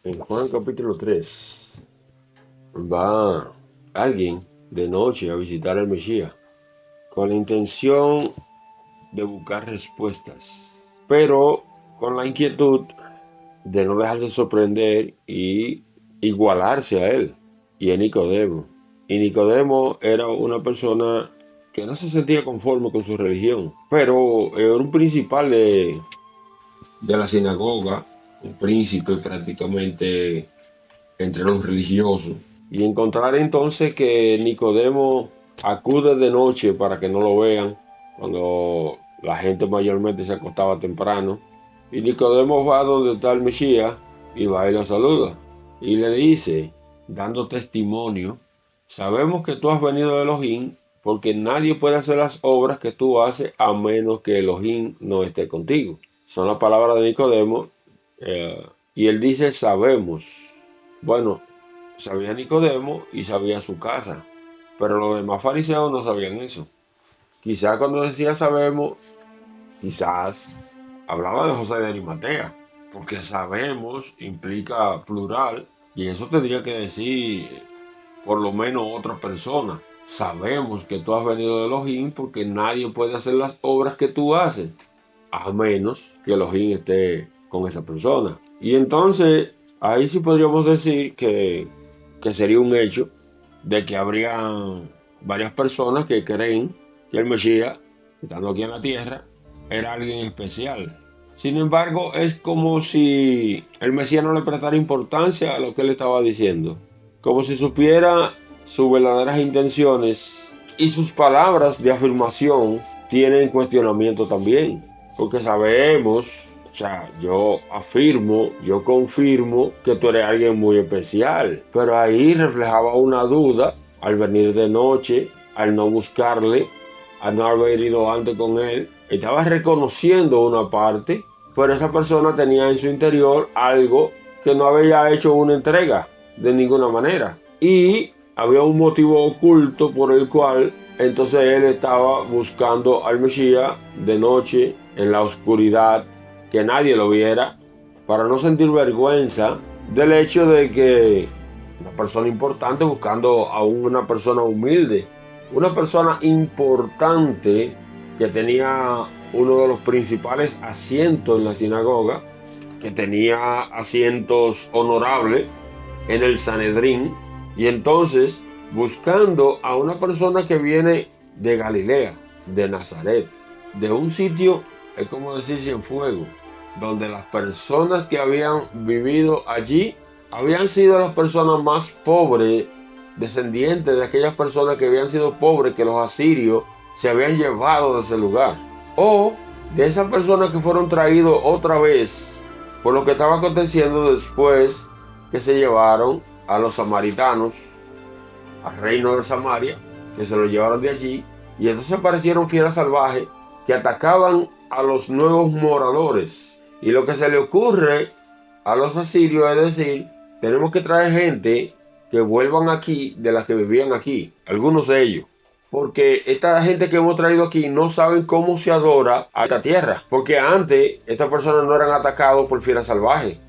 En Juan capítulo 3 va alguien de noche a visitar al Mesías con la intención de buscar respuestas, pero con la inquietud de no dejarse sorprender y igualarse a él y a Nicodemo. Y Nicodemo era una persona que no se sentía conforme con su religión, pero era un principal de la sinagoga, un príncipe prácticamente entre los religiosos. Y encontrar entonces que Nicodemo acude de noche para que no lo vean, cuando la gente mayormente se acostaba temprano. Y Nicodemo va donde está el Mesías y va y lo saluda. Y le dice, dando testimonio, sabemos que tú has venido de Elohim, porque nadie puede hacer las obras que tú haces a menos que Elohim no esté contigo. Son las palabras de Nicodemo. Y él dice, sabemos. Bueno, sabía Nicodemo y sabía su casa, pero los demás fariseos no sabían eso. Quizás cuando decía sabemos, quizás hablaba de José de Arimatea, porque sabemos implica plural y eso tendría que decir por lo menos otra persona. Sabemos que tú has venido de Elohim porque nadie puede hacer las obras que tú haces, a menos que Elohim esté con esa persona. Y entonces ahí sí podríamos decir que sería un hecho de que habría varias personas que creen que el Mesías, estando aquí en la tierra, era alguien especial. Sin embargo, es como si el Mesías no le prestara importancia a lo que él estaba diciendo, como si supiera sus verdaderas intenciones y sus palabras de afirmación tienen cuestionamiento también, porque sabemos, o sea, yo afirmo, yo confirmo que tú eres alguien muy especial, pero ahí reflejaba una duda al venir de noche, al no buscarle, al no haber ido antes con él. Estaba reconociendo una parte, pero esa persona tenía en su interior algo que no había hecho una entrega de ninguna manera. Y había un motivo oculto por el cual entonces él estaba buscando al Mesías de noche, en la oscuridad, que nadie lo viera, para no sentir vergüenza del hecho de que una persona importante buscando a una persona humilde, una persona importante que tenía uno de los principales asientos en la sinagoga, que tenía asientos honorables en el Sanedrín, y entonces buscando a una persona que viene de Galilea, de Nazaret, de un sitio, es como decir Cienfuegos, donde las personas que habían vivido allí habían sido las personas más pobres, descendientes de aquellas personas que habían sido pobres, que los asirios se habían llevado de ese lugar, o de esas personas que fueron traídos otra vez por lo que estaba aconteciendo después que se llevaron a los samaritanos al reino de Samaria, que se lo llevaron de allí, y entonces aparecieron fieras salvajes que atacaban a los nuevos moradores. Y lo que se le ocurre a los asirios es decir, tenemos que traer gente que vuelvan aquí de las que vivían aquí, algunos de ellos. Porque esta gente que hemos traído aquí no saben cómo se adora a esta tierra. Porque antes estas personas no eran atacados por fieras salvajes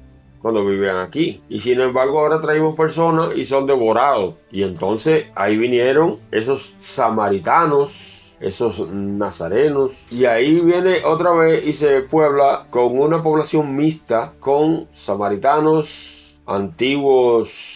cuando vivían aquí. Y sin embargo ahora traemos personas y son devorados. Y entonces ahí vinieron esos samaritanos, esos nazarenos. Y ahí viene otra vez y se puebla con una población mixta con samaritanos, antiguas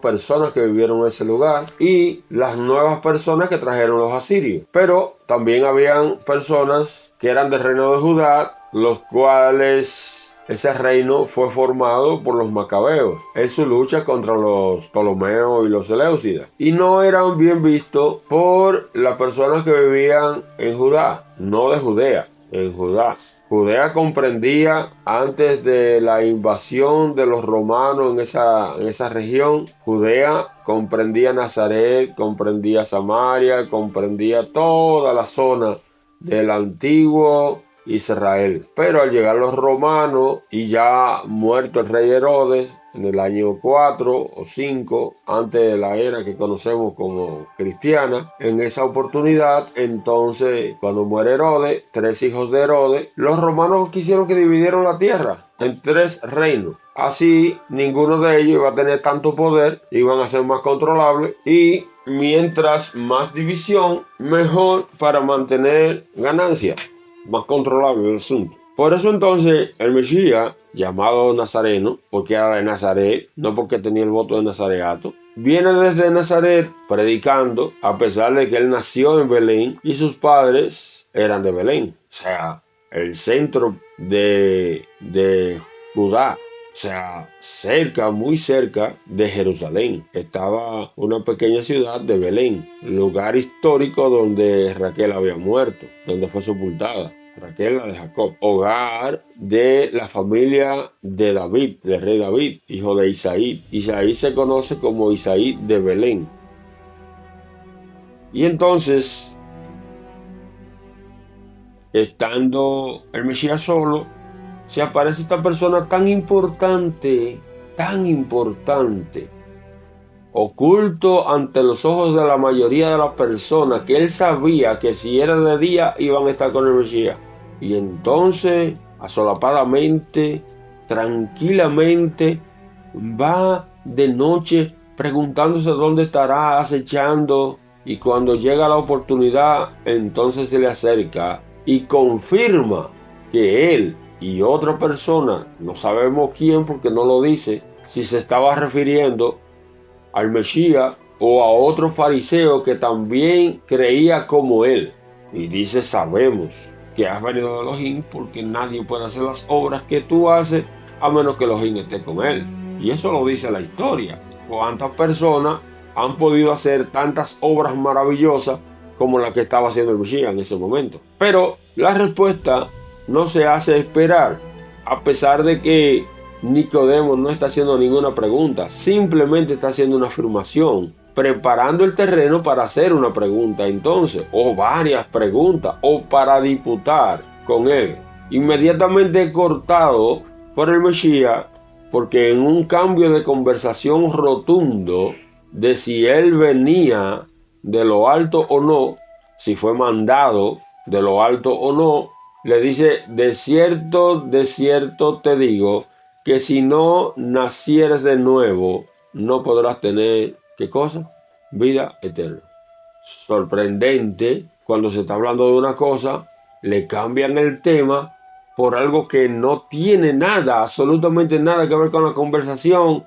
personas que vivieron en ese lugar y las nuevas personas que trajeron los asirios. Pero también habían personas que eran del reino de Judá, los cuales ese reino fue formado por los macabeos en su lucha contra los ptolomeos y los seleucidas. Y no eran bien vistos por las personas que vivían en Judá, no de Judea, en Judá. Judea comprendía, antes de la invasión de los romanos en esa región, Judea comprendía Nazaret, comprendía Samaria, comprendía toda la zona del antiguo Israel. Pero al llegar los romanos y ya muerto el rey Herodes en el año 4 o 5 antes de la era que conocemos como cristiana, en esa oportunidad, entonces cuando muere Herodes, 3 hijos de Herodes, los romanos quisieron que dividieran la tierra en 3 reinos. Así, ninguno de ellos iba a tener tanto poder, iban a ser más controlables y mientras más división, mejor para mantener ganancias, más controlable el asunto. Por eso entonces el Mesías, llamado Nazareno, porque era de Nazaret, no porque tenía el voto de Nazareato, viene desde Nazaret predicando, a pesar de que él nació en Belén y sus padres eran de Belén, o sea, el centro de Judá. O sea, cerca, muy cerca de Jerusalén, estaba una pequeña ciudad de Belén, lugar histórico donde Raquel había muerto, donde fue sepultada. Raquel, la de Jacob, hogar de la familia de David, del rey David, hijo de Isaí. Isaí se conoce como Isaí de Belén. Y entonces, estando el Mesías solo, se aparece esta persona tan importante, oculto ante los ojos de la mayoría de las personas, que él sabía que si era de día iban a estar con el Mesías. Y entonces, asolapadamente, tranquilamente, va de noche preguntándose dónde estará, acechando, y cuando llega la oportunidad, entonces se le acerca y confirma que él y otra persona, no sabemos quién porque no lo dice, si se estaba refiriendo al Mesías o a otro fariseo que también creía como él. Y dice, sabemos que has venido de Elohim porque nadie puede hacer las obras que tú haces a menos que Elohim esté con él. Y eso lo dice la historia. ¿Cuántas personas han podido hacer tantas obras maravillosas como la que estaba haciendo el Mesías en ese momento? Pero la respuesta no se hace esperar, a pesar de que Nicodemo no está haciendo ninguna pregunta, simplemente está haciendo una afirmación, preparando el terreno para hacer una pregunta entonces, o varias preguntas, o para disputar con él. Inmediatamente cortado por el Mesías, porque en un cambio de conversación rotundo de si él venía de lo alto o no, si fue mandado de lo alto o no, le dice, de cierto te digo, que si no nacieres de nuevo, no podrás tener, ¿qué cosa? Vida eterna. Sorprendente, cuando se está hablando de una cosa, le cambian el tema por algo que no tiene nada, absolutamente nada que ver con la conversación,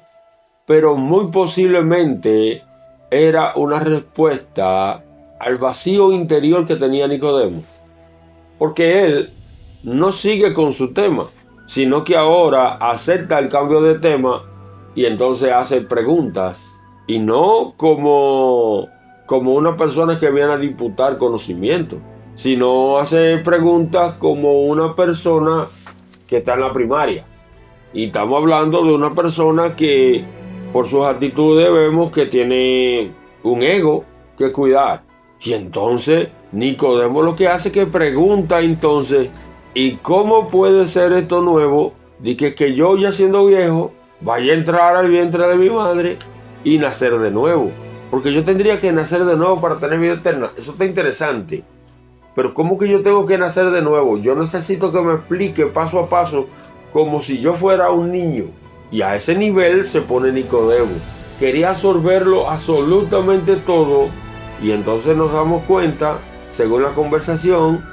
pero muy posiblemente era una respuesta al vacío interior que tenía Nicodemo. Porque él no sigue con su tema, sino que ahora acepta el cambio de tema y entonces hace preguntas. Y no como una persona que viene a disputar conocimiento, sino hace preguntas como una persona que está en la primaria. Y estamos hablando de una persona que por sus actitudes vemos que tiene un ego que cuidar. Y entonces Nicodemo lo que hace es que pregunta entonces, ¿y cómo puede ser esto nuevo? De que yo ya siendo viejo vaya a entrar al vientre de mi madre y nacer de nuevo. Porque yo tendría que nacer de nuevo para tener vida eterna. Eso está interesante. Pero ¿cómo que yo tengo que nacer de nuevo? Yo necesito que me explique paso a paso como si yo fuera un niño. Y a ese nivel se pone Nicodemo. Quería absorberlo absolutamente todo. Y entonces nos damos cuenta, según la conversación,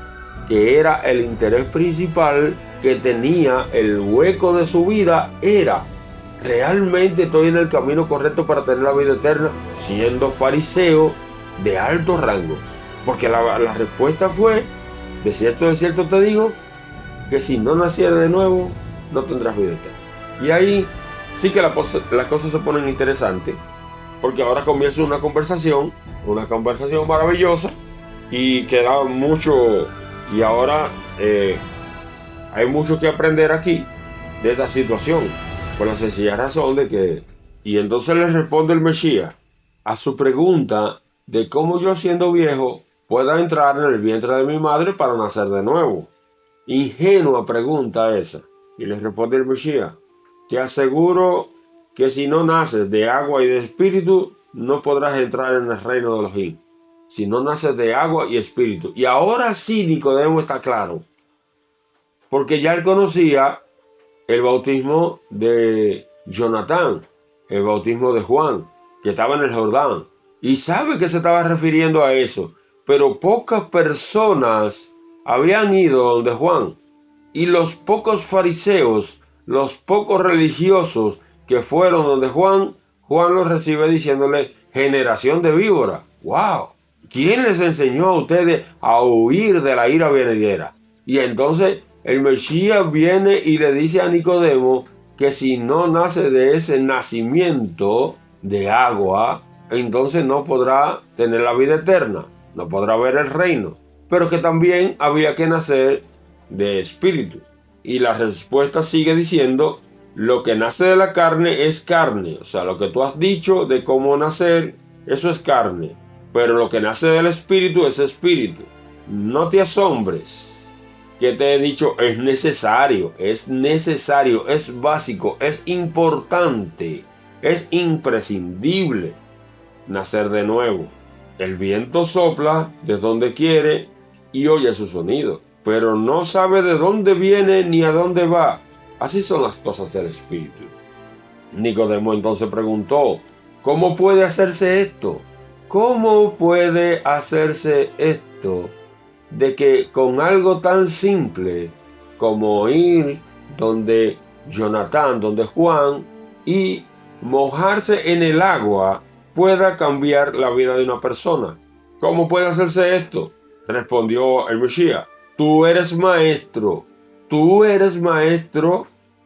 que era el interés principal que tenía el hueco de su vida. Era, ¿realmente estoy en el camino correcto para tener la vida eterna siendo fariseo de alto rango? Porque la respuesta fue, de cierto te digo, que si no nacieres de nuevo, no tendrás vida eterna. Y ahí sí que las cosas se ponen interesantes, porque ahora comienza una conversación maravillosa, y queda mucho, y ahora hay mucho que aprender aquí de esta situación, por la sencilla razón de que, y entonces le responde el Mesías a su pregunta de cómo yo siendo viejo pueda entrar en el vientre de mi madre para nacer de nuevo. Ingenua pregunta esa. Y le responde el Mesías, te aseguro que si no naces de agua y de espíritu, no podrás entrar en el reino de Elohim. Si no naces de agua y espíritu. Y ahora sí Nicodemo está claro. Porque ya él conocía el bautismo de Jonatán, el bautismo de Juan, que estaba en el Jordán, y sabe que se estaba refiriendo a eso, pero pocas personas habían ido donde Juan, y los pocos fariseos, los pocos religiosos que fueron donde Juan, Juan los recibe diciéndole: generación de víbora. ¡Wow! ¿Quién les enseñó a ustedes a huir de la ira venidera? Y entonces el Mesías viene y le dice a Nicodemo que si no nace de ese nacimiento de agua, entonces no podrá tener la vida eterna, no podrá ver el reino, pero que también había que nacer de espíritu. Y la respuesta sigue diciendo: lo que nace de la carne es carne. O sea, lo que tú has dicho de cómo nacer, eso es carne. Pero lo que nace del espíritu es espíritu. No te asombres que te he dicho, es necesario, es básico, es importante, es imprescindible nacer de nuevo. El viento sopla de donde quiere y oye su sonido, pero no sabe de dónde viene ni a dónde va. Así son las cosas del espíritu. Nicodemo entonces preguntó: ¿cómo puede hacerse esto? ¿Cómo puede hacerse esto de que con algo tan simple como ir donde Jonatán, donde Juan, y mojarse en el agua pueda cambiar la vida de una persona? ¿Cómo puede hacerse esto? Respondió el Mesías: tú eres maestro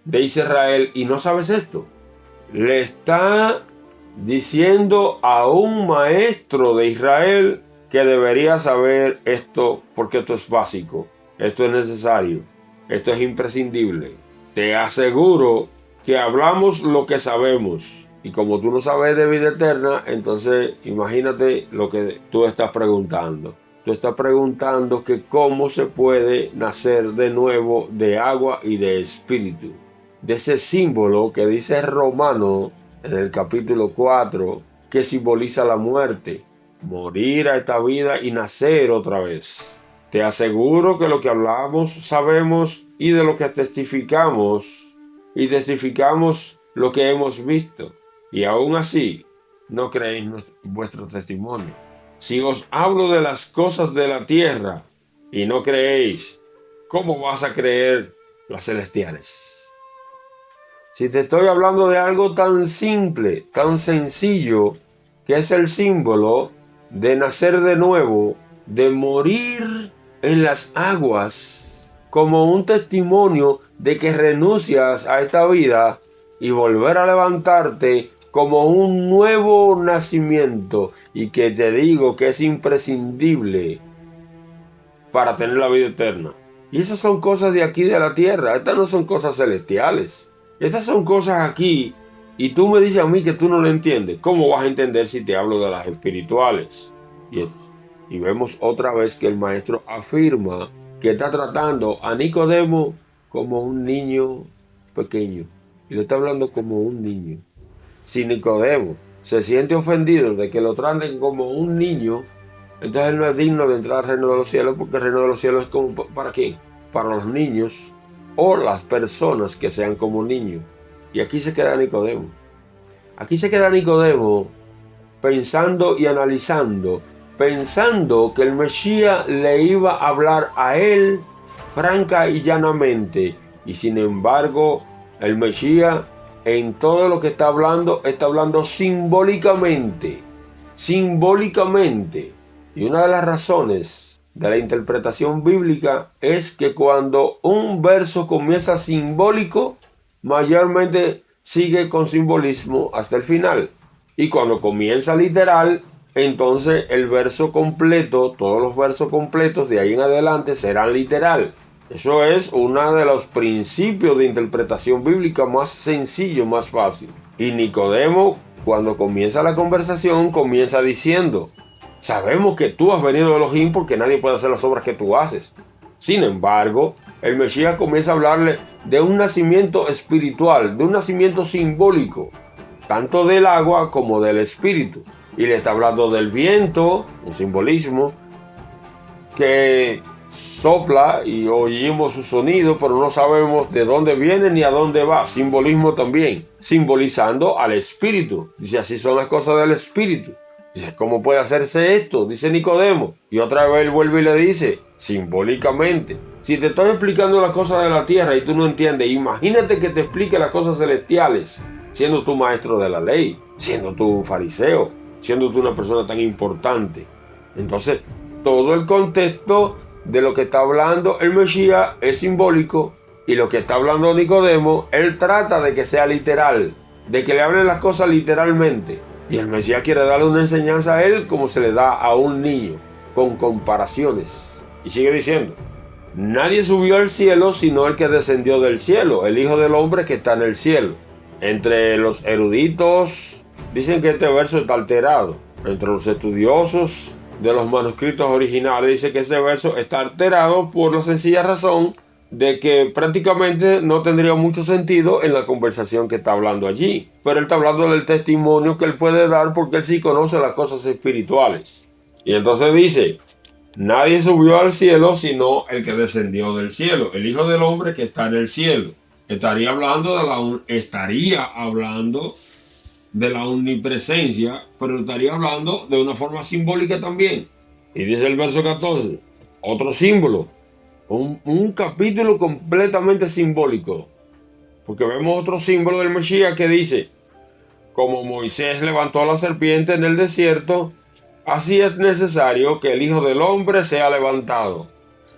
de Israel y no sabes esto. Le está diciendo a un maestro de Israel que debería saber esto, porque esto es básico, esto es necesario, esto es imprescindible. Te aseguro que hablamos lo que sabemos, y como tú no sabes de vida eterna, entonces imagínate lo que tú estás preguntando. Tú estás preguntando que cómo se puede nacer de nuevo de agua y de espíritu. De ese símbolo que dice Romano en el capítulo 4, que simboliza la muerte, morir a esta vida y nacer otra vez. Te aseguro que lo que hablamos sabemos, y de lo que testificamos lo que hemos visto, y aún así no creéis vuestro testimonio. Si os hablo de las cosas de la tierra y no creéis, ¿cómo vas a creer las celestiales? Si te estoy hablando de algo tan simple, tan sencillo, que es el símbolo de nacer de nuevo, de morir en las aguas, como un testimonio de que renuncias a esta vida y volver a levantarte como un nuevo nacimiento, y que te digo que es imprescindible para tener la vida eterna. Y esas son cosas de aquí, de la tierra. Estas no son cosas celestiales. Estas son cosas aquí, y tú me dices a mí que tú no lo entiendes. ¿Cómo vas a entender si te hablo de las espirituales? Y vemos otra vez que el maestro afirma que está tratando a Nicodemo como un niño pequeño. Y le está hablando como un niño. Si Nicodemo se siente ofendido de que lo traten como un niño, entonces él no es digno de entrar al reino de los cielos, porque el reino de los cielos es como ¿para quién? Para los niños o las personas que sean como niños. Y aquí se queda Nicodemo. Aquí se queda Nicodemo pensando y analizando, pensando que el Mesías le iba a hablar a él franca y llanamente. Y sin embargo, el Mesías en todo lo que está hablando simbólicamente. Simbólicamente. Y una de las razones de la interpretación bíblica es que cuando un verso comienza simbólico, mayormente sigue con simbolismo hasta el final. Y cuando comienza literal, entonces el verso completo, todos los versos completos de ahí en adelante serán literal. Eso es uno de los principios de interpretación bíblica más sencillo, más fácil. Y Nicodemo, cuando comienza la conversación, comienza diciendo: sabemos que tú has venido de Elohim, porque nadie puede hacer las obras que tú haces. Sin embargo, el Mesías comienza a hablarle de un nacimiento espiritual, de un nacimiento simbólico, tanto del agua como del espíritu. Y le está hablando del viento, un simbolismo, que sopla y oímos su sonido, pero no sabemos de dónde viene ni a dónde va. Simbolismo también, simbolizando al Espíritu. Dice, así son las cosas del Espíritu. Dice, ¿cómo puede hacerse esto? Dice Nicodemo. Y otra vez él vuelve y le dice, simbólicamente. Si te estoy explicando las cosas de la tierra y tú no entiendes, imagínate que te explique las cosas celestiales, siendo tú maestro de la ley, siendo tú un fariseo, siendo tú una persona tan importante. Entonces, todo el contexto de lo que está hablando el Mesías es simbólico, y lo que está hablando Nicodemo, él trata de que sea literal, de que le hablen las cosas literalmente. Y el Mesías quiere darle una enseñanza a él como se le da a un niño, con comparaciones. Y sigue diciendo, nadie subió al cielo sino el que descendió del cielo, el Hijo del Hombre que está en el cielo. Entre los eruditos dicen que este verso está alterado. Entre los estudiosos de los manuscritos originales dice que ese verso está alterado por la sencilla razón de que prácticamente no tendría mucho sentido en la conversación que está hablando allí. Pero él está hablando del testimonio que él puede dar porque él sí conoce las cosas espirituales. Y entonces dice, nadie subió al cielo sino el que descendió del cielo, el Hijo del Hombre que está en el cielo. Estaría hablando de la omnipresencia, pero estaría hablando de una forma simbólica también. Y dice el verso 14, otro símbolo, un capítulo completamente simbólico, porque vemos otro símbolo del Mesías que dice, como Moisés levantó a la serpiente en el desierto, así es necesario que el Hijo del Hombre sea levantado.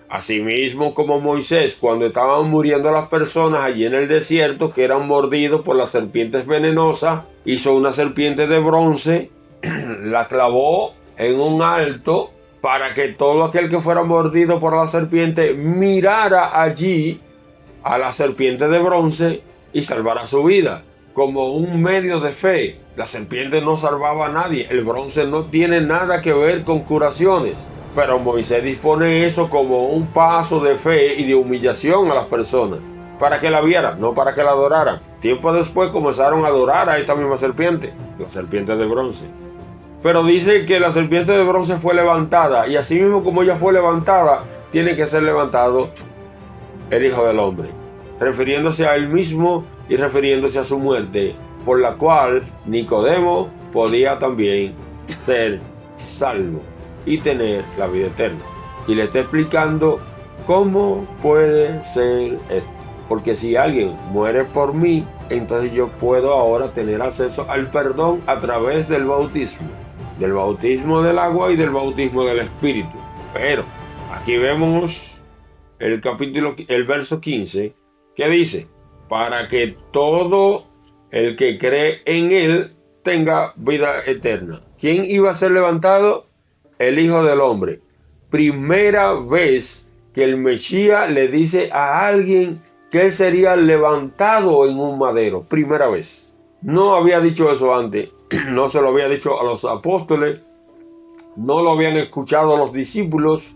Asimismo, como Moisés, cuando estaban muriendo las personas allí en el desierto, que eran mordidos por las serpientes venenosas, hizo una serpiente de bronce, la clavó en un alto, para que todo aquel que fuera mordido por la serpiente mirara allí a la serpiente de bronce y salvara su vida, como un medio de fe. La serpiente no salvaba a nadie, el bronce no tiene nada que ver con curaciones. Pero Moisés dispone eso como un paso de fe y de humillación a las personas, para que la vieran, no para que la adoraran. Tiempo después comenzaron a adorar a esta misma serpiente, la serpiente de bronce. Pero dice que la serpiente de bronce fue levantada, y así mismo como ella fue levantada, tiene que ser levantado el Hijo del Hombre, refiriéndose a él mismo y refiriéndose a su muerte, por la cual Nicodemo podía también ser salvo y tener la vida eterna. Y le está explicando cómo puede ser esto. Porque si alguien muere por mí, entonces yo puedo ahora tener acceso al perdón a través del bautismo del agua y del bautismo del Espíritu. Pero aquí vemos el verso 15, que dice, para que todo el que cree en él tenga vida eterna. ¿Quién iba a ser levantado? El Hijo del Hombre. Primera vez que el Mesías le dice a alguien que él sería levantado en un madero. Primera vez. No había dicho eso antes. No se lo había dicho a los apóstoles. No lo habían escuchado los discípulos.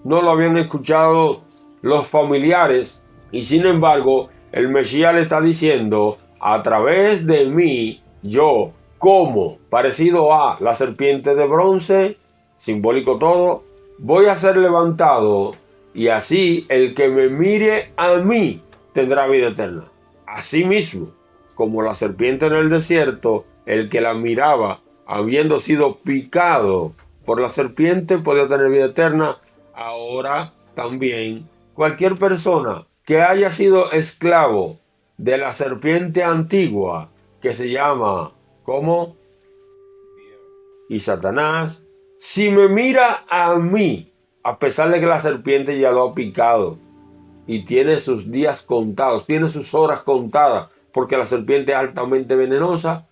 No lo habían escuchado los familiares. Y sin embargo, el Mesías le está diciendo, a través de mí, yo, como parecido a la serpiente de bronce, simbólico todo, voy a ser levantado, y así el que me mire a mí tendrá vida eterna. Asimismo, como la serpiente en el desierto, el que la miraba, habiendo sido picado por la serpiente, podía tener vida eterna. Ahora también cualquier persona que haya sido esclavo de la serpiente antigua, que se llama, ¿cómo? Y Satanás, si me mira a mí, a pesar de que la serpiente ya lo ha picado y tiene sus días contados, tiene sus horas contadas, porque la serpiente es altamente venenosa,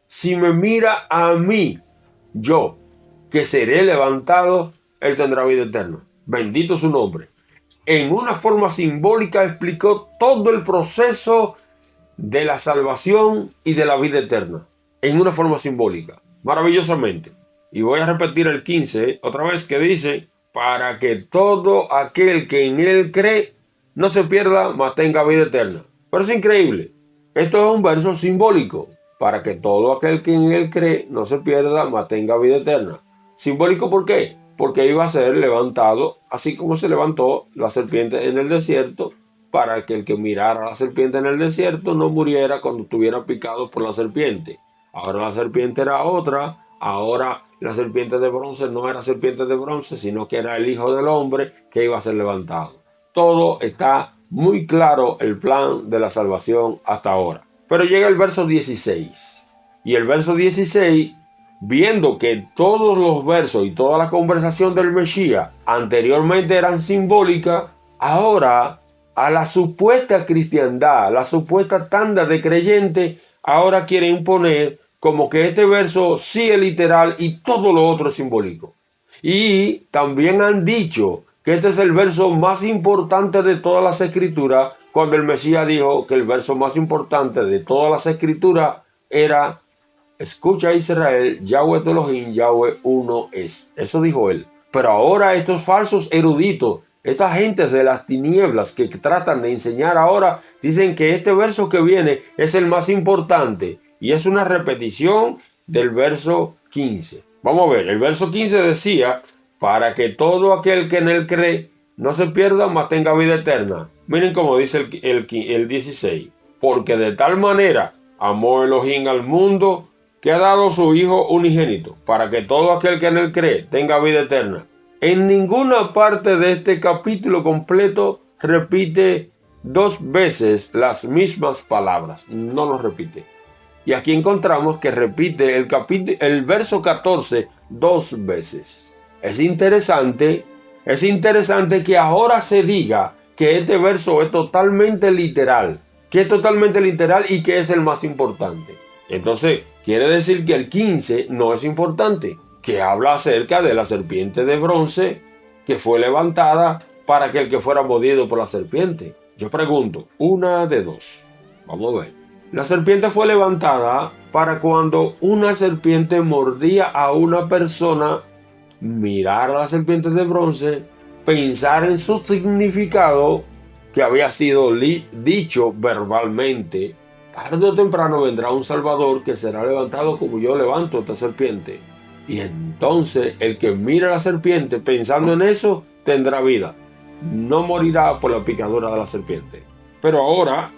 si me mira a mí, yo, que seré levantado, él tendrá vida eterna. Bendito su nombre. En una forma simbólica explicó todo el proceso de la salvación y de la vida eterna. En una forma simbólica. Maravillosamente. Y voy a repetir el 15 otra vez, que dice, para que todo aquel que en él cree no se pierda, mas tenga vida eterna. Pero es increíble. Esto es un verso simbólico. Para que todo aquel que en él cree no se pierda, mas tenga vida eterna. ¿Simbólico por qué? porque iba a ser levantado, así como se levantó la serpiente en el desierto, para que el que mirara a la serpiente en el desierto no muriera cuando estuviera picado por la serpiente. Ahora la serpiente era otra, ahora la serpiente de bronce no era serpiente de bronce, sino que era el Hijo del Hombre que iba a ser levantado. Todo está muy claro, el plan de la salvación hasta ahora. Pero llega el verso 16. Y el verso 16, viendo que todos los versos y toda la conversación del Mesías anteriormente eran simbólicas, ahora a la supuesta cristiandad, la supuesta tanda de creyentes, ahora quiere imponer como que este verso sí es literal y todo lo otro es simbólico. Y también han dicho que este es el verso más importante de todas las escrituras, cuando el Mesías dijo que el verso más importante de todas las escrituras era: escucha Israel, Yahweh tu Elohim, Yahweh uno es. Eso dijo él. Pero ahora estos falsos eruditos, estas gentes de las tinieblas que tratan de enseñar ahora, dicen que este verso que viene es el más importante y es una repetición del verso 15. Vamos a ver, el verso 15 decía: para que todo aquel que en él cree no se pierda, mas tenga vida eterna. Miren cómo dice el 16. Porque de tal manera amó Elohim al mundo, que ha dado su Hijo unigénito, para que todo aquel que en él cree tenga vida eterna. En ninguna parte de este capítulo completo repite dos veces las mismas palabras. No lo repite. Y aquí encontramos que repite el verso 14 dos veces. Es interesante que ahora se diga que este verso es totalmente literal, y que es el más importante. Entonces, quiere decir que el 15 no es importante, que habla acerca de la serpiente de bronce que fue levantada para que el que fuera mordido por la serpiente. Yo pregunto, una de dos. Vamos a ver. La serpiente fue levantada para cuando una serpiente mordía a una persona, mirar a la serpiente de bronce, pensar en su significado que había sido dicho verbalmente. Tarde o temprano vendrá un Salvador que será levantado como yo levanto esta serpiente. Y entonces el que mira a la serpiente pensando en eso tendrá vida. No morirá por la picadura de la serpiente. Pero ahora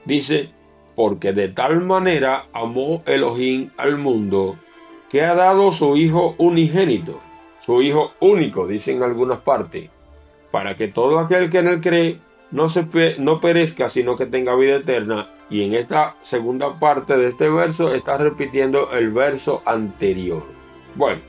dice: porque de tal manera amó Elohim al mundo, que ha dado su Hijo unigénito, su Hijo único, dice en algunas partes, para que todo aquel que en él cree no perezca, sino que tenga vida eterna. Y en esta segunda parte de este verso está repitiendo el verso anterior. Bueno,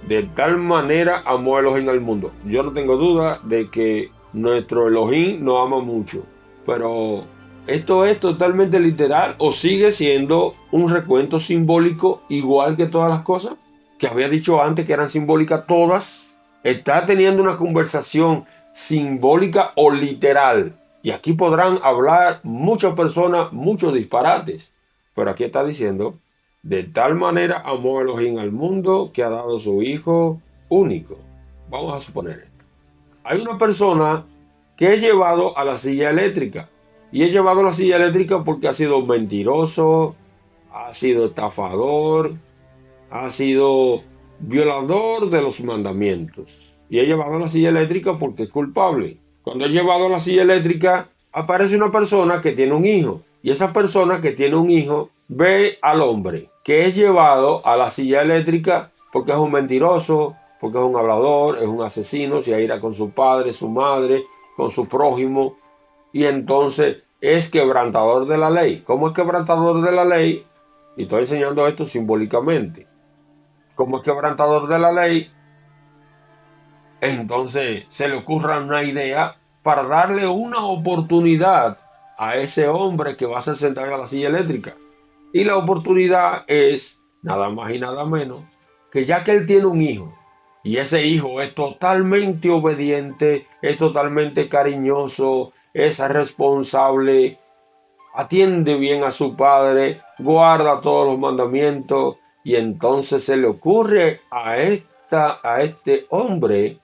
de tal manera amó Elohim al mundo. Yo no tengo duda de que nuestro Elohim nos ama mucho, pero ¿esto es totalmente literal o sigue siendo un recuento simbólico igual que todas las cosas que había dicho antes que eran simbólicas todas? Está teniendo una conversación simbólica o literal. Y aquí podrán hablar muchas personas, muchos disparates. Pero aquí está diciendo: de tal manera amó Elohim al mundo, que ha dado su Hijo único. Vamos a suponer esto. Hay una persona que es llevado a la silla eléctrica. Y es llevado a la silla eléctrica porque ha sido mentiroso, ha sido estafador, ha sido violador de los mandamientos. Y es llevado a la silla eléctrica porque es culpable. Cuando es llevado a la silla eléctrica, aparece una persona que tiene un hijo. Y esa persona que tiene un hijo ve al hombre que es llevado a la silla eléctrica porque es un mentiroso, porque es un hablador, es un asesino, se ira con su padre, su madre, con su prójimo. Y entonces es quebrantador de la ley. ¿Cómo es quebrantador de la ley? Y estoy enseñando esto simbólicamente. Como es quebrantador de la ley, entonces se le ocurra una idea para darle una oportunidad a ese hombre que va a ser sentado a la silla eléctrica. Y la oportunidad es nada más y nada menos que, ya que él tiene un hijo, y ese hijo es totalmente obediente, es totalmente cariñoso, es responsable, atiende bien a su padre, guarda todos los mandamientos, y entonces se le ocurre a este hombre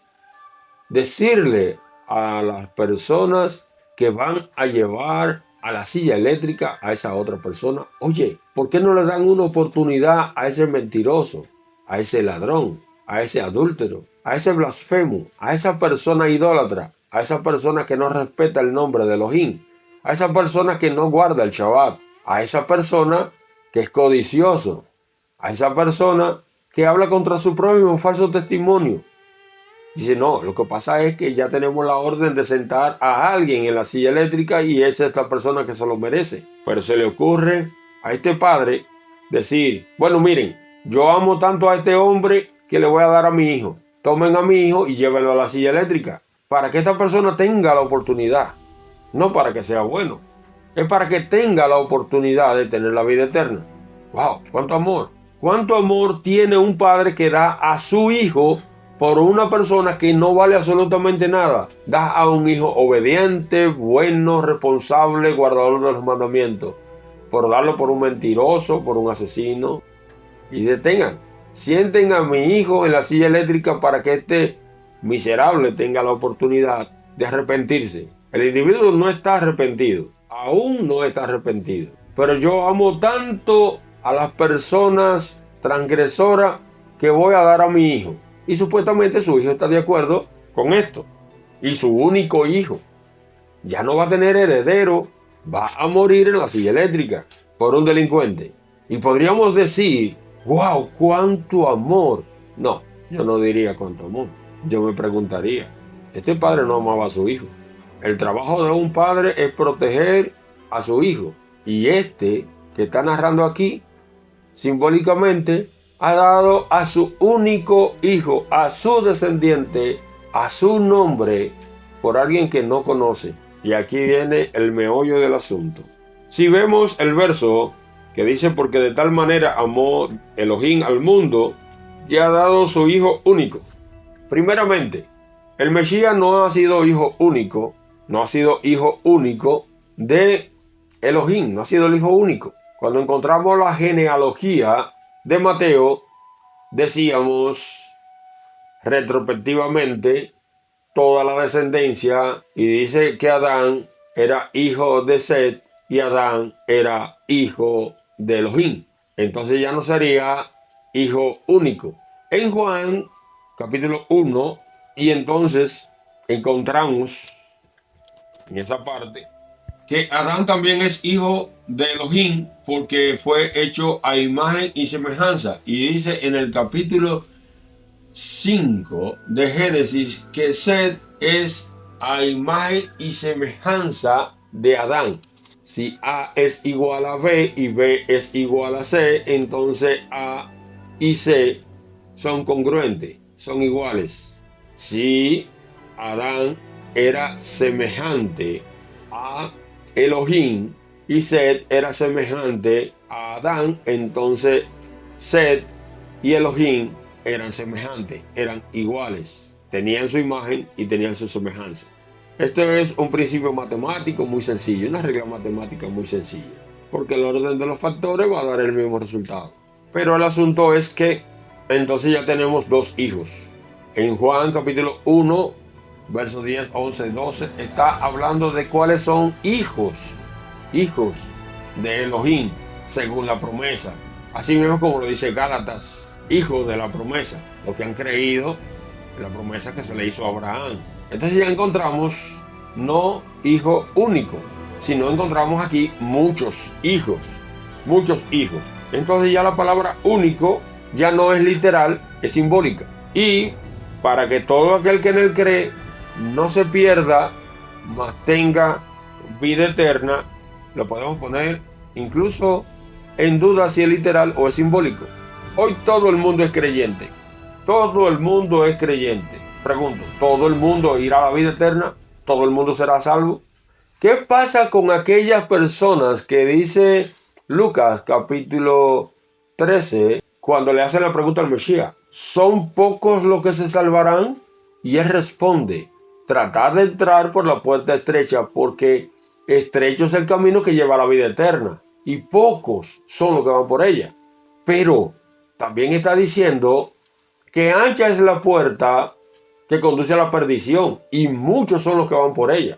decirle a las personas que van a llevar a la silla eléctrica a esa otra persona: oye, ¿por qué no le dan una oportunidad a ese mentiroso, a ese ladrón, a ese adúltero, a ese blasfemo, a esa persona idólatra, a esa persona que no respeta el nombre de Elohim, a esa persona que no guarda el Shabbat, a esa persona que es codicioso, a esa persona que habla contra su prójimo un falso testimonio. Dice, no, lo que pasa es que ya tenemos la orden de sentar a alguien en la silla eléctrica y es esta persona que se lo merece. Pero se le ocurre a este padre decir, bueno, miren, yo amo tanto a este hombre que le voy a dar a mi hijo. Tomen a mi hijo y llévenlo a la silla eléctrica para que esta persona tenga la oportunidad. No para que sea bueno, es para que tenga la oportunidad de tener la vida eterna. ¡Wow! ¡Cuánto amor! ¿Cuánto amor tiene un padre que da a su hijo por una persona que no vale absolutamente nada? Da a un hijo obediente, bueno, responsable, guardador de los mandamientos, por darlo por un mentiroso, por un asesino. Y detengan, sienten a mi hijo en la silla eléctrica para que este miserable tenga la oportunidad de arrepentirse. El individuo no está arrepentido, aún no está arrepentido. Pero yo amo tanto a las personas transgresoras que voy a dar a mi hijo. Y supuestamente su hijo está de acuerdo con esto. Y su único hijo ya no va a tener heredero, va a morir en la silla eléctrica por un delincuente. Y podríamos decir, wow, cuánto amor. No, yo no diría cuánto amor. Yo me preguntaría, este padre no amaba a su hijo. El trabajo de un padre es proteger a su hijo. Y este que está narrando aquí, simbólicamente, ha dado a su único hijo, a su descendiente, a su nombre, por alguien que no conoce. Y aquí viene el meollo del asunto. Si vemos el verso que dice, porque de tal manera amó Elohim al mundo, y ha dado su hijo único. Primeramente, el Mesías no ha sido hijo único, no ha sido hijo único de Elohim, no ha sido el hijo único. Cuando encontramos la genealogía de Mateo, decíamos retrospectivamente toda la descendencia y dice que Adán era hijo de Set y Adán era hijo de Elohim. Entonces ya no sería hijo único. En Juan capítulo 1, y entonces encontramos en esa parte que Adán también es hijo de Elohim porque fue hecho a imagen y semejanza. Y dice en el capítulo 5 de Génesis que Set es a imagen y semejanza de Adán. Si A es igual a B y B es igual a C, entonces A y C son congruentes, son iguales. Si Adán era semejante a Elohim y Set era semejante a Adán, entonces Set y Elohim eran semejantes, eran iguales, tenían su imagen y tenían su semejanza. Esto es un principio matemático muy sencillo, una regla matemática muy sencilla, porque el orden de los factores va a dar el mismo resultado. Pero el asunto es que entonces ya tenemos dos hijos. En Juan capítulo 1, versos 10, 11, 12, está hablando de cuáles son hijos de Elohim, según la promesa. Así mismo como lo dice Gálatas, hijos de la promesa, los que han creído en la promesa que se le hizo a Abraham. Entonces ya encontramos no hijo único, sino encontramos aquí muchos hijos. Entonces ya la palabra único ya no es literal, es simbólica. Y para que todo aquel que en él cree no se pierda, mas tenga vida eterna, lo podemos poner incluso en duda si es literal o es simbólico. Hoy todo el mundo es creyente. Todo el mundo es creyente. Pregunto, ¿todo el mundo irá a la vida eterna? ¿Todo el mundo será salvo? ¿Qué pasa con aquellas personas que dice Lucas capítulo 13 cuando le hacen la pregunta al Mesías? ¿Son pocos los que se salvarán? Y él responde, tratad de entrar por la puerta estrecha porque estrecho es el camino que lleva a la vida eterna y pocos son los que van por ella. Pero también está diciendo que ancha es la puerta que conduce a la perdición y muchos son los que van por ella.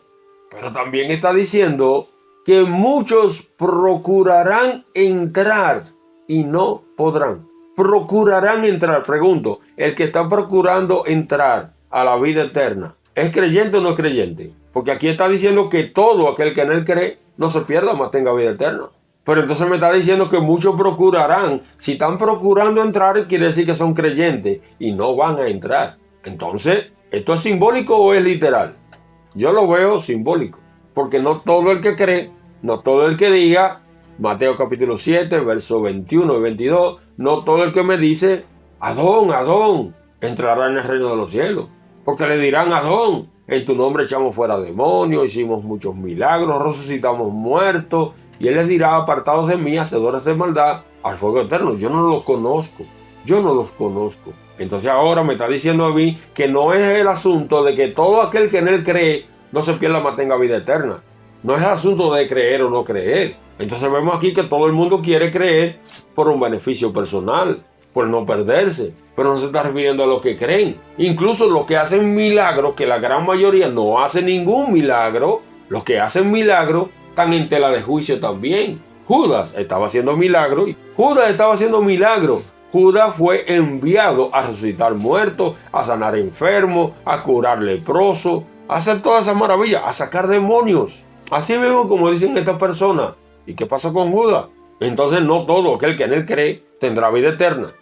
Pero también está diciendo que muchos procurarán entrar y no podrán. procurarán entrar. Pregunto, el que está procurando entrar a la vida eterna, ¿es creyente o no es creyente? Porque aquí está diciendo que todo aquel que en él cree no se pierda, mas tenga vida eterna. Pero entonces me está diciendo que muchos procurarán. Si están procurando entrar, quiere decir que son creyentes y no van a entrar. Entonces, ¿esto es simbólico o es literal? Yo lo veo simbólico, porque no todo el que cree, no todo el que diga, Mateo capítulo 7, versos 21 y 22, no todo el que me dice, Adón, Adón, entrará en el reino de los cielos. Porque le dirán, Adón, en tu nombre echamos fuera demonios, hicimos muchos milagros, resucitamos muertos. Y él les dirá, apartados de mí, hacedores de maldad, al fuego eterno. Yo no los conozco, yo no los conozco. Entonces ahora me está diciendo a mí que no es el asunto de que todo aquel que en él cree no se pierda, mas tenga vida eterna. No es el asunto de creer o no creer. Entonces vemos aquí que todo el mundo quiere creer por un beneficio personal, por no perderse. Pero no se está refiriendo a los que creen. Incluso los que hacen milagros, que la gran mayoría no hace ningún milagro, los que hacen milagros están en tela de juicio también. Judas estaba haciendo milagros. Judas fue enviado a resucitar muertos, a sanar enfermos, a curar leprosos, a hacer todas esas maravillas, a sacar demonios. Así mismo como dicen estas personas. ¿Y qué pasa con Judas? Entonces no todo aquel que en él cree tendrá vida eterna.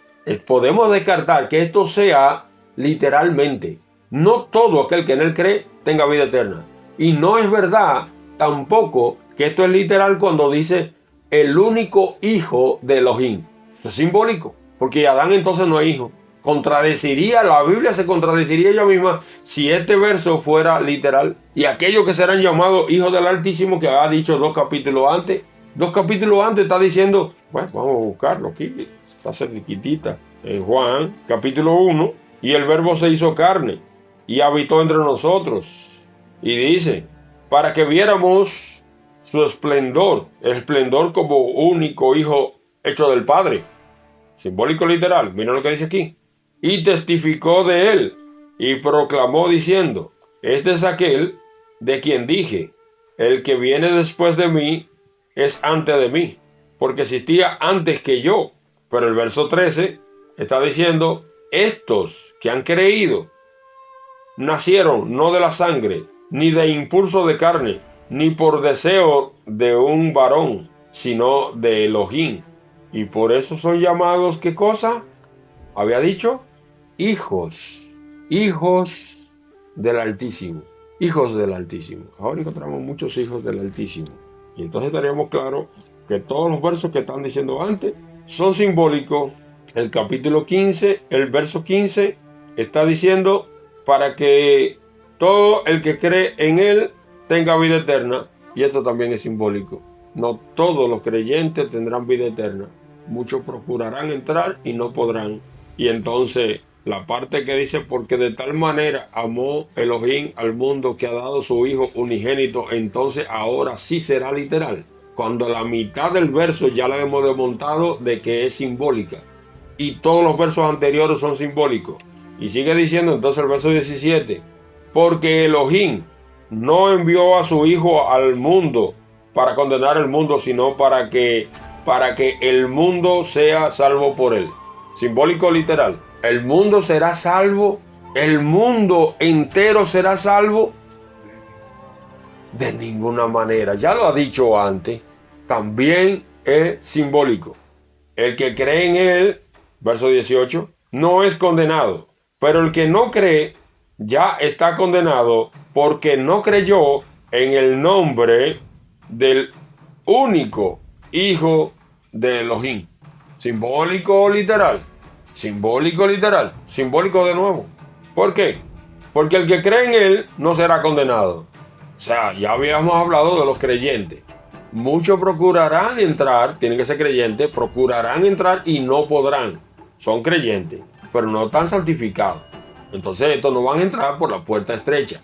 Podemos descartar que esto sea literalmente. No todo aquel que en él cree tenga vida eterna. Y no es verdad tampoco que esto es literal cuando dice el único hijo de Elohim. Eso es simbólico, porque Adán entonces no es hijo. La Biblia se contradeciría ella misma si este verso fuera literal. Y aquellos que serán llamados hijos del Altísimo, que ha dicho dos capítulos antes está diciendo, bueno, vamos a buscarlo aquí, está cerquitita, en Juan capítulo 1, y el verbo se hizo carne y habitó entre nosotros. Y dice, para que viéramos su esplendor, el esplendor como único hijo hecho del Padre. Simbólico literal, mira lo que dice aquí. Y testificó de él y proclamó diciendo, este es aquel de quien dije, el que viene después de mí es antes de mí, porque existía antes que yo. Pero el verso 13 está diciendo, estos que han creído nacieron no de la sangre, ni de impulso de carne, ni por deseo de un varón, sino de Elohim. Y por eso son llamados, ¿qué cosa? Había dicho, hijos del Altísimo. Hijos del Altísimo. Ahora encontramos muchos hijos del Altísimo. Y entonces estaríamos claros que todos los versos que están diciendo antes son simbólicos. El capítulo 15, el verso 15, está diciendo para que todo el que cree en él tenga vida eterna. Y esto también es simbólico. No todos los creyentes tendrán vida eterna. Muchos procurarán entrar y no podrán. Y entonces la parte que dice, porque de tal manera amó Elohim al mundo que ha dado su Hijo unigénito, entonces ahora sí será literal. Cuando la mitad del verso ya la hemos desmontado de que es simbólica. Y todos los versos anteriores son simbólicos. Y sigue diciendo entonces el verso 17, porque Elohim no envió a su Hijo al mundo para condenar el mundo, sino para que el mundo sea salvo por él. Simbólico literal. El mundo será salvo. El mundo entero será salvo. De ninguna manera. Ya lo ha dicho antes. También es simbólico. El que cree en él, verso 18, no es condenado. Pero el que no cree ya está condenado porque no creyó en el nombre del único Hijo de Elohim. Simbólico o literal. Simbólico literal. Simbólico de nuevo. ¿Por qué? Porque el que cree en él no será condenado. O sea, ya habíamos hablado de los creyentes. Muchos procurarán entrar, tienen que ser creyentes, procurarán entrar y no podrán. Son creyentes, pero no están santificados. Entonces estos no van a entrar por la puerta estrecha.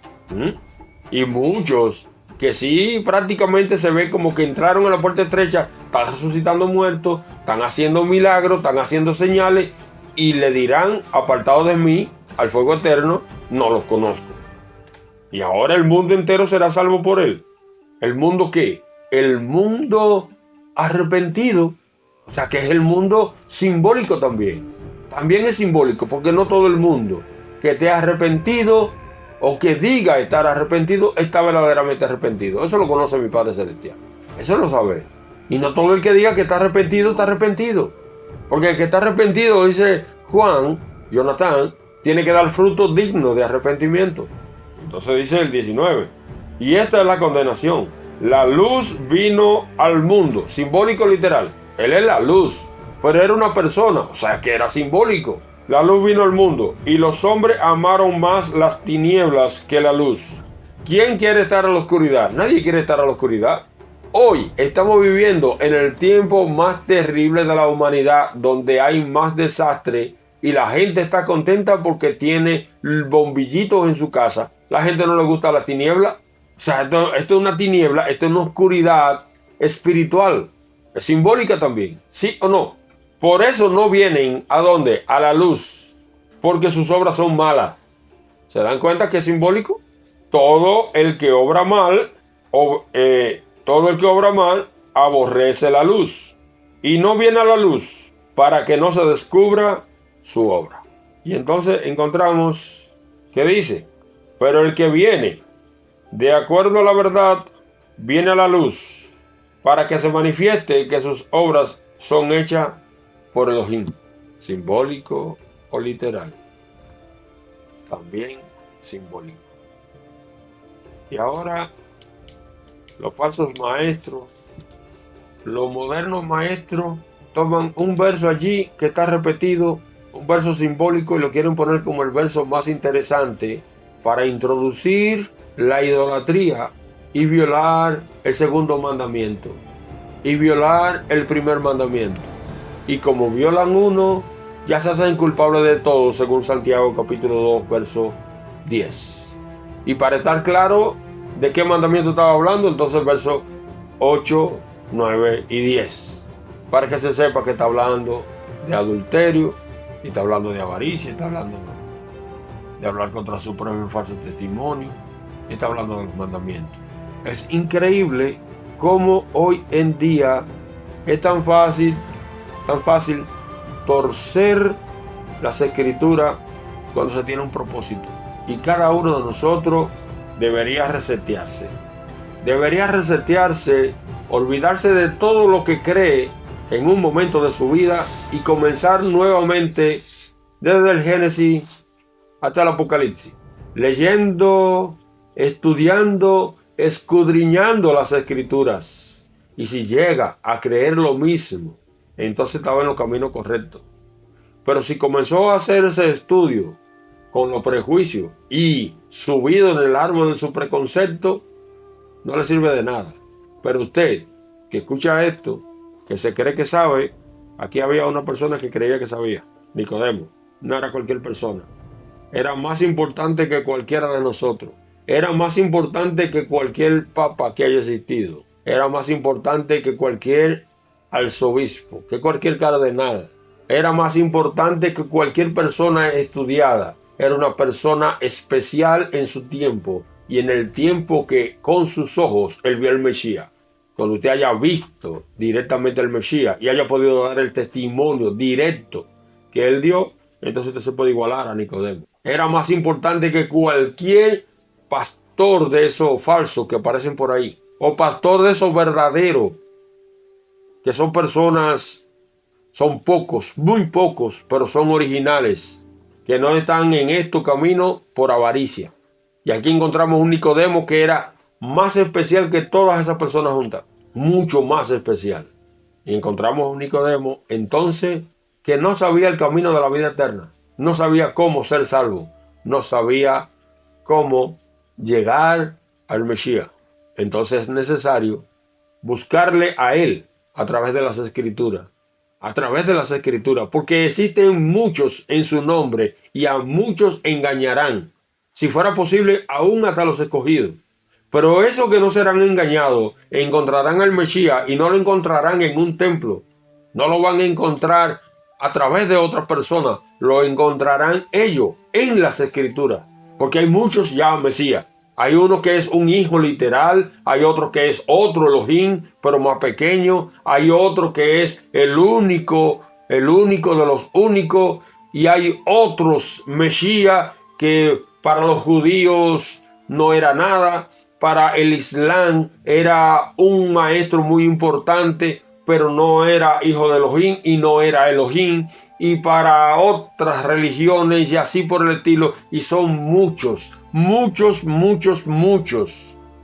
Y muchos que sí prácticamente se ve como que entraron a la puerta estrecha, están resucitando muertos, están haciendo milagros, están haciendo señales y le dirán, apartados de mí, al fuego eterno, no los conozco. Y ahora el mundo entero será salvo por él. ¿El mundo qué? El mundo arrepentido. O sea que es el mundo simbólico también. También es simbólico porque no todo el mundo que te ha arrepentido o que diga estar arrepentido está verdaderamente arrepentido. Eso lo conoce mi Padre Celestial. Eso lo sabe. Y no todo el que diga que está arrepentido está arrepentido. Porque el que está arrepentido, dice Jonathan, tiene que dar fruto digno de arrepentimiento. Entonces dice el 19. Y esta es la condenación. La luz vino al mundo. Simbólico literal. Él es la luz. Pero era una persona. O sea que era simbólico. La luz vino al mundo. Y los hombres amaron más las tinieblas que la luz. ¿Quién quiere estar en la oscuridad? Nadie quiere estar en la oscuridad. Hoy estamos viviendo en el tiempo más terrible de la humanidad, donde hay más desastre y la gente está contenta porque tiene bombillitos en su casa. La gente no le gusta las tinieblas. O sea, esto es una tiniebla, esto es una oscuridad espiritual. Es simbólica también, ¿sí o no? Por eso no vienen ¿a dónde? A la luz, porque sus obras son malas. ¿Se dan cuenta que es simbólico? Todo el que obra mal, aborrece la luz y no viene a la luz para que no se descubra su obra. Y entonces encontramos que dice, pero el que viene de acuerdo a la verdad, viene a la luz para que se manifieste que sus obras son hechas por Elohim, simbólico o literal. También simbólico. Y ahora los falsos maestros, los modernos maestros toman un verso allí que está repetido, un verso simbólico, y lo quieren poner como el verso más interesante para introducir la idolatría y violar el segundo mandamiento y violar el primer mandamiento. Y como violan uno, ya se hacen culpables de todo, según Santiago capítulo 2, verso 10. Y para estar claro de qué mandamiento estaba hablando, entonces verso 8, 9 y 10. Para que se sepa que está hablando de adulterio, y está hablando de avaricia, está hablando de hablar contra su propio falso testimonio, y está hablando de los mandamientos. Es increíble cómo hoy en día es tan fácil torcer las escrituras cuando se tiene un propósito. Y cada uno de nosotros debería resetearse. Debería resetearse, olvidarse de todo lo que cree en un momento de su vida y comenzar nuevamente desde el Génesis hasta el Apocalipsis, leyendo, estudiando, escudriñando las escrituras. Y si llega a creer lo mismo, entonces estaba en los caminos correctos. Pero si comenzó a hacer ese estudio con los prejuicios y subido en el árbol de su preconcepto, no le sirve de nada. Pero usted que escucha esto, que se cree que sabe, aquí había una persona que creía que sabía, Nicodemo. No era cualquier persona. Era más importante que cualquiera de nosotros. Era más importante que cualquier papa que haya existido. Era más importante que cualquier arzobispo, que cualquier cardenal. Era más importante que cualquier persona estudiada. Era una persona especial en su tiempo y en el tiempo que con sus ojos él vio al Mesías. Cuando usted haya visto directamente al Mesías y haya podido dar el testimonio directo que él dio, entonces usted se puede igualar a Nicodemo. Era más importante que cualquier pastor de esos falsos que aparecen por ahí, o pastor de esos verdaderos, que son personas, son pocos, muy pocos, pero son originales, que no están en estos caminos por avaricia. Y aquí encontramos un Nicodemo que era más especial que todas esas personas juntas, mucho más especial. Y encontramos un Nicodemo entonces que no sabía el camino de la vida eterna, no sabía cómo ser salvo, no sabía cómo llegar al Mesías. Entonces es necesario buscarle a él a través de las escrituras, porque existen muchos en su nombre y a muchos engañarán, si fuera posible aún hasta los escogidos. Pero esos que no serán engañados encontrarán al Mesías y no lo encontrarán en un templo, no lo van a encontrar a través de otras personas, lo encontrarán ellos en las escrituras, porque hay muchos ya Mesías. Hay uno que es un hijo literal, hay otro que es otro Elohim, pero más pequeño, hay otro que es el único de los únicos, y hay otros Mesías que para los judíos no era nada, para el Islam era un maestro muy importante, pero no era hijo de Elohim y no era Elohim, y para otras religiones y así por el estilo, y son muchos.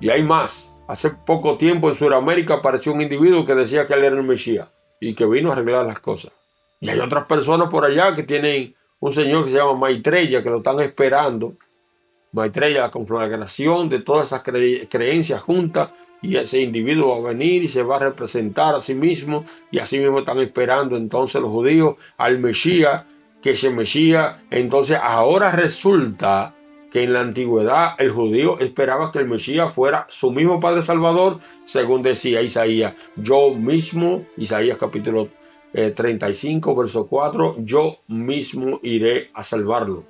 Y hay más. Hace poco tiempo en Sudamérica apareció un individuo que decía que él era el Mesías y que vino a arreglar las cosas. Y hay otras personas por allá que tienen un señor que se llama Maitreya, que lo están esperando. Maitreya, la conflagración de todas esas creencias juntas, y ese individuo va a venir y se va a representar a sí mismo, y así mismo están esperando entonces los judíos al Mesías, que ese Mesías, entonces ahora resulta que en la antigüedad el judío esperaba que el Mesías fuera su mismo Padre Salvador, según decía Isaías, yo mismo, Isaías capítulo 35, verso 4, yo mismo iré a salvarlo,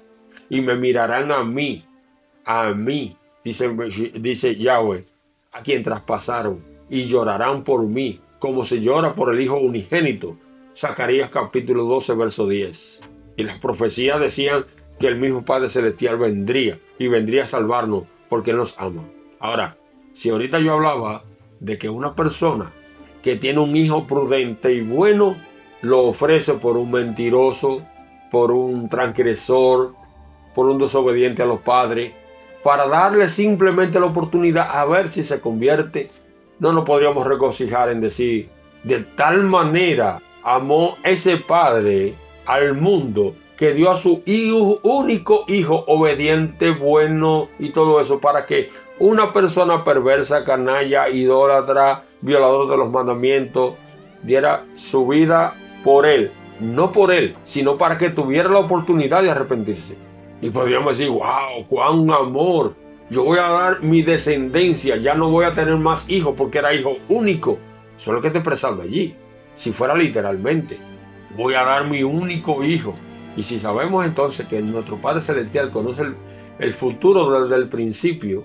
y me mirarán a mí, dice Yahweh, a quien traspasaron, y llorarán por mí, como se llora por el Hijo unigénito. Zacarías capítulo 12, verso 10. Y las profecías decían que el mismo Padre Celestial vendría, y vendría a salvarnos, porque Él nos ama. Ahora, si ahorita yo hablaba de que una persona que tiene un hijo prudente y bueno, lo ofrece por un mentiroso, por un transgresor, por un desobediente a los padres, para darle simplemente la oportunidad a ver si se convierte, no nos podríamos regocijar en decir, de tal manera amó ese padre al mundo que dio a su único hijo obediente, bueno y todo eso, para que una persona perversa, canalla, idólatra, violador de los mandamientos, diera su vida por él, no por él, sino para que tuviera la oportunidad de arrepentirse. Y podríamos decir, wow, cuán amor. Yo voy a dar mi descendencia, ya no voy a tener más hijos porque era hijo único. Eso es lo que está expresando allí. Si fuera literalmente, voy a dar mi único hijo. Y si sabemos entonces que nuestro Padre Celestial conoce el futuro desde el principio,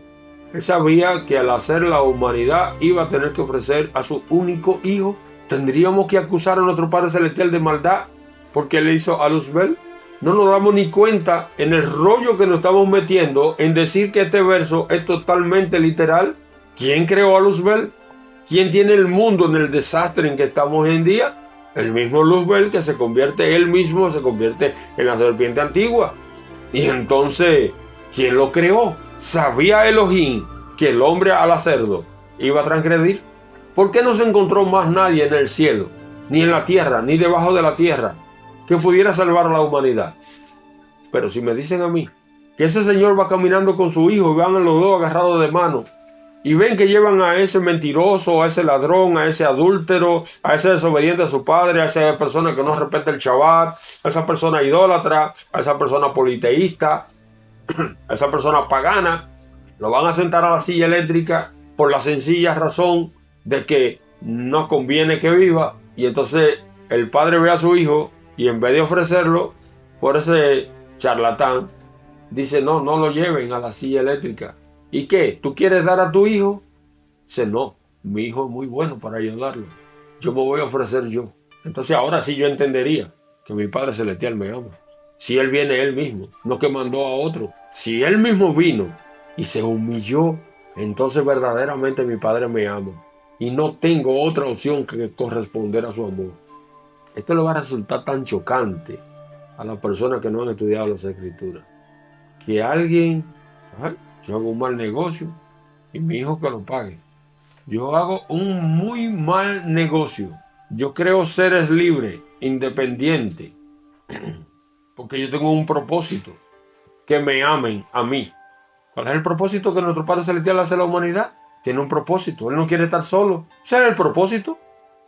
Él sabía que al hacer la humanidad iba a tener que ofrecer a su único hijo. ¿Tendríamos que acusar a nuestro Padre Celestial de maldad porque Él hizo a Luzbel? No nos damos ni cuenta en el rollo que nos estamos metiendo en decir que este verso es totalmente literal. ¿Quién creó a Luzbel? ¿Quién tiene el mundo en el desastre en que estamos hoy en día? El mismo Luzbel, que se convierte él mismo, se convierte en la serpiente antigua. Y entonces, ¿quién lo creó? ¿Sabía Elohim que el hombre al hacerlo iba a transgredir? ¿Por qué no se encontró más nadie en el cielo, ni en la tierra, ni debajo de la tierra, que pudiera salvar a la humanidad? Pero si me dicen a mí que ese señor va caminando con su hijo y van los dos agarrados de mano y ven que llevan a ese mentiroso, a ese ladrón, a ese adúltero, a ese desobediente a su padre, a esa persona que no respeta el Shabbat, a esa persona idólatra, a esa persona politeísta, a esa persona pagana, lo van a sentar a la silla eléctrica por la sencilla razón de que no conviene que viva, y entonces el padre ve a su hijo y en vez de ofrecerlo por ese charlatán, dice, no lo lleven a la silla eléctrica. ¿Y qué? ¿Tú quieres dar a tu hijo? Dice, no, mi hijo es muy bueno para ayudarlo. Yo me voy a ofrecer yo. Entonces ahora sí yo entendería que mi Padre Celestial me ama. Si Él viene Él mismo, no que mandó a otro. Si Él mismo vino y se humilló, entonces verdaderamente mi Padre me ama. Y no tengo otra opción que corresponder a su amor. Esto le va a resultar tan chocante a las personas que no han estudiado las Escrituras. Que alguien, yo hago un mal negocio y mi hijo que lo pague. Yo hago un muy mal negocio. Yo creo seres libres, independientes, porque yo tengo un propósito, que me amen a mí. ¿Cuál es el propósito que nuestro Padre Celestial hace a la humanidad? Tiene un propósito. Él no quiere estar solo. Ese es el propósito.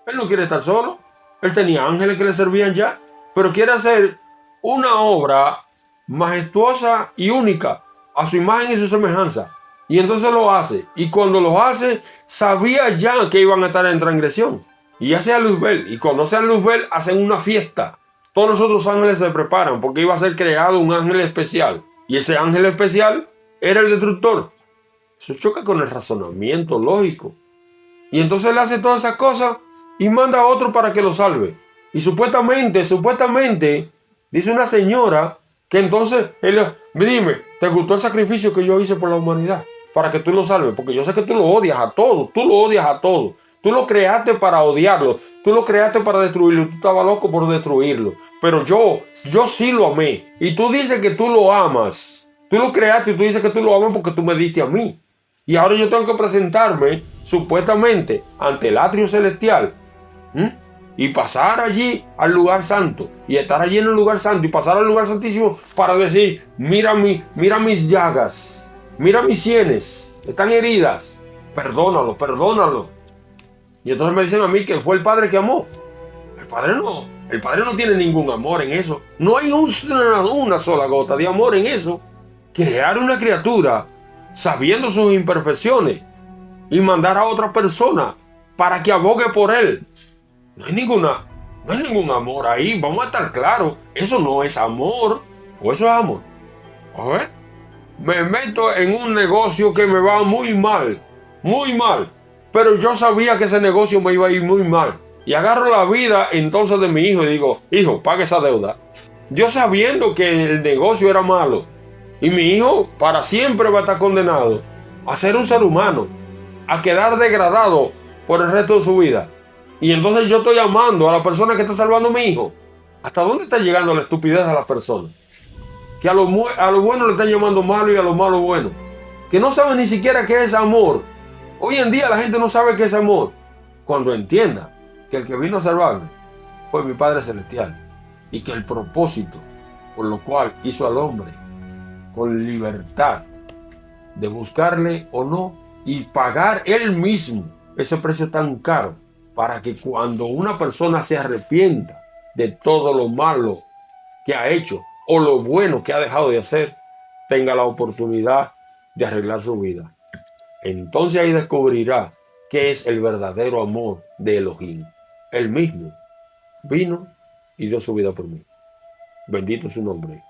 Él no quiere estar solo. Él tenía ángeles que le servían ya, pero quiere hacer una obra majestuosa y única a su imagen y su semejanza. Y entonces lo hace. Y cuando lo hace, sabía ya que iban a estar en transgresión. Y hace a Luzbel. Y cuando hace a Luzbel, hacen una fiesta. Todos los otros ángeles se preparan porque iba a ser creado un ángel especial. Y ese ángel especial era el destructor. Eso choca con el razonamiento lógico. Y entonces él hace todas esas cosas y manda a otro para que lo salve. Y supuestamente, dice una señora que entonces, dime, ¿te gustó el sacrificio que yo hice por la humanidad? Para que tú lo salves, porque yo sé que tú lo odias a todos, tú lo odias a todos. Tú lo creaste para odiarlo, tú lo creaste para destruirlo, tú estabas loco por destruirlo. Pero yo sí lo amé. Y tú dices que tú lo amas. Tú lo creaste y tú dices que tú lo amas porque tú me diste a mí. Y ahora yo tengo que presentarme supuestamente ante el atrio celestial, ¿m? Y pasar allí al lugar santo y estar allí en el lugar santo y pasar al lugar santísimo para decir, mira mis llagas, mira mis sienes, están heridas, perdónalo, perdónalo. Y entonces me dicen a mí que fue el Padre que amó. El Padre no tiene ningún amor en eso. No hay una sola gota de amor en eso. Crear una criatura sabiendo sus imperfecciones y mandar a otra persona para que abogue por él. No hay ningún amor ahí. Vamos a estar claros. Eso no es amor. O eso es amor. A ver. Me meto en un negocio que me va muy mal. Muy mal. Pero yo sabía que ese negocio me iba a ir muy mal. Y agarro la vida entonces de mi hijo y digo, hijo, pague esa deuda. Yo sabiendo que el negocio era malo. Y mi hijo para siempre va a estar condenado a ser un ser humano, a quedar degradado por el resto de su vida. Y entonces yo estoy amando a la persona que está salvando a mi hijo. ¿Hasta dónde está llegando la estupidez de las personas? Que a lo bueno le están llamando malo y a lo malo bueno. Que no saben ni siquiera qué es amor. Hoy en día la gente no sabe qué es amor. Cuando entienda que el que vino a salvarme fue mi Padre Celestial. Y que el propósito por lo cual hizo al hombre con libertad de buscarle o no y pagar él mismo ese precio tan caro para que cuando una persona se arrepienta de todo lo malo que ha hecho o lo bueno que ha dejado de hacer, tenga la oportunidad de arreglar su vida. Entonces ahí descubrirá qué es el verdadero amor de Elohim. Él mismo vino y dio su vida por mí. Bendito su nombre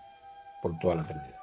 por toda la eternidad.